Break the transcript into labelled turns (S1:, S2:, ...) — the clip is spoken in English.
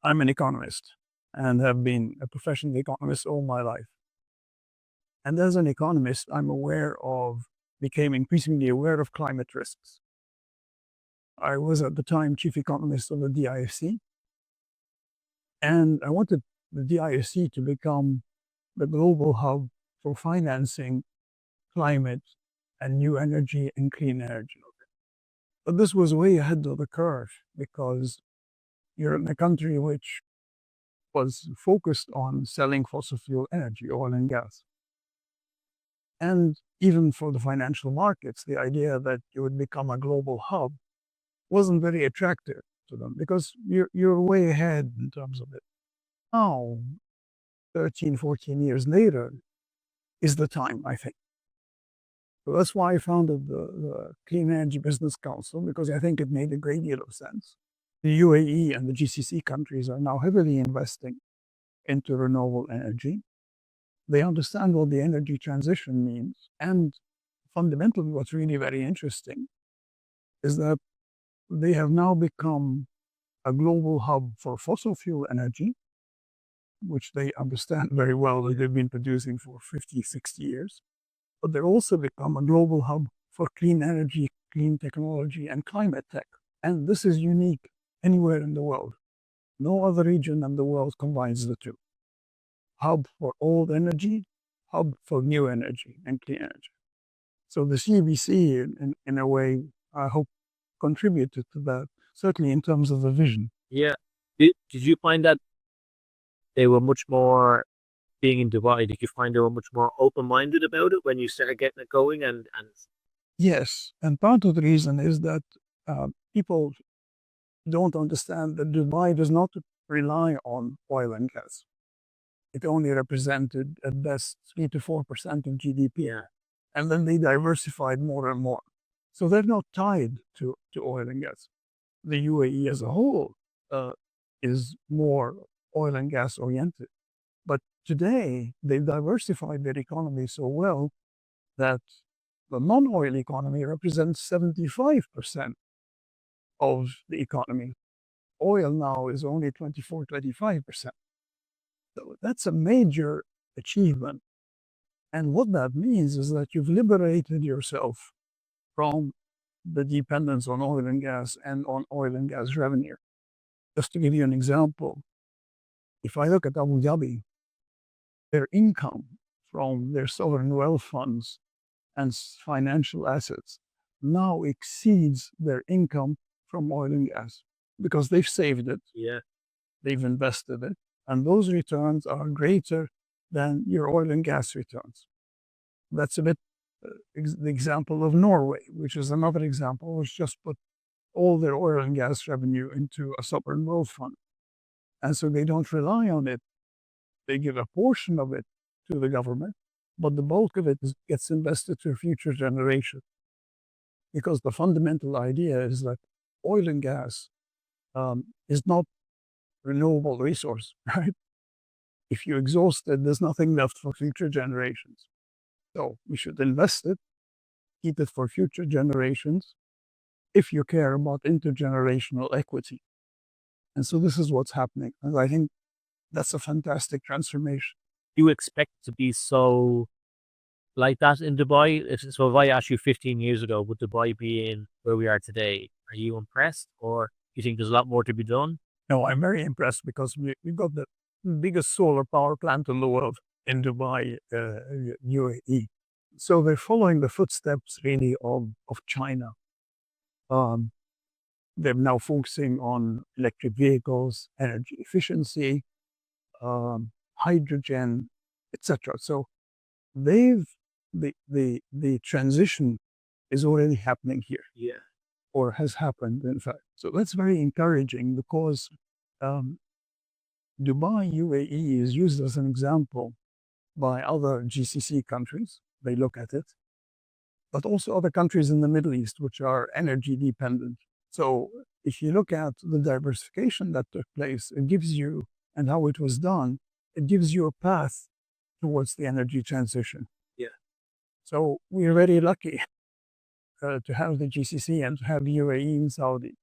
S1: I'm an economist and have been a professional economist all my life. And as an economist, became increasingly aware of climate risks. I was at the time chief economist of the DIFC, and I wanted the DIFC to become the global hub for financing climate and new energy and clean energy. But this was way ahead of the curve because you're in a country which was focused on selling fossil fuel energy, oil and gas. And even for the financial markets, the idea that you would become a global hub wasn't very attractive to them because you're way ahead in terms of it. Now, 13, 14 years later, is the time, I think. So that's why I founded the Clean Energy Business Council, because I think it made a great deal of sense. The UAE and the GCC countries are now heavily investing into renewable energy. They understand what the energy transition means. And fundamentally, what's really very interesting is that they have now become a global hub for fossil fuel energy, which they understand very well, that they've been producing for 50, 60 years. But they've also become a global hub for clean energy, clean technology, and climate tech. And this is unique anywhere in the world. No other region in the world combines the two. Hub for old energy, hub for new energy and clean energy. So the CBC, in a way, I hope, contributed to that, certainly in terms of the vision.
S2: Yeah. Did you find that they were much more, being in Dubai, did you find they were much more open-minded about it when you started getting it going? And
S1: Yes, and part of the reason is that people don't understand that Dubai does not rely on oil and gas. It only represented at best 3 to 4% of GDP.
S2: yeah,
S1: And then they diversified more and more. So they're not tied to oil and gas. The UAE as a whole is more oil and gas oriented. But today, they've diversified their economy so well that the non-oil economy represents 75% of the economy. Oil now is only 24, 25%. So that's a major achievement. And what that means is that you've liberated yourself from the dependence on oil and gas and on oil and gas revenue. Just to give you an example, if I look at Abu Dhabi, their income from their sovereign wealth funds and financial assets now exceeds their income from oil and gas because they've saved it,
S2: yeah,
S1: they've invested it, and those returns are greater than your oil and gas returns. That's a bit the example of Norway, which is another example, which just put all their oil and gas revenue into a sovereign wealth fund. And so they don't rely on it. They give a portion of it to the government, but the bulk of it gets invested to future generations. Because the fundamental idea is that oil and gas is not renewable resource, right? If you exhaust it, there's nothing left for future generations. So we should invest it, keep it for future generations, if you care about intergenerational equity. And so this is what's happening. And I think that's a fantastic transformation.
S2: Do you expect to be so like that in Dubai? So if I asked you 15 years ago, would Dubai be in where we are today? Are you impressed, or do you think there's a lot more to be done?
S1: No, I'm very impressed because we've got the biggest solar power plant in the world in Dubai, UAE. So they're following the footsteps really of China. They're now focusing on electric vehicles, energy efficiency, hydrogen, etc. So the transition is already happening here.
S2: Yeah.
S1: Or has happened, in fact. So that's very encouraging because Dubai, UAE is used as an example by other GCC countries. They look at it, but also other countries in the Middle East, which are energy dependent. So if you look at the diversification that took place, it gives you, and how it was done, it gives you a path towards the energy transition.
S2: Yeah.
S1: So we're very lucky to have the GCC and to have UAE and Saudi.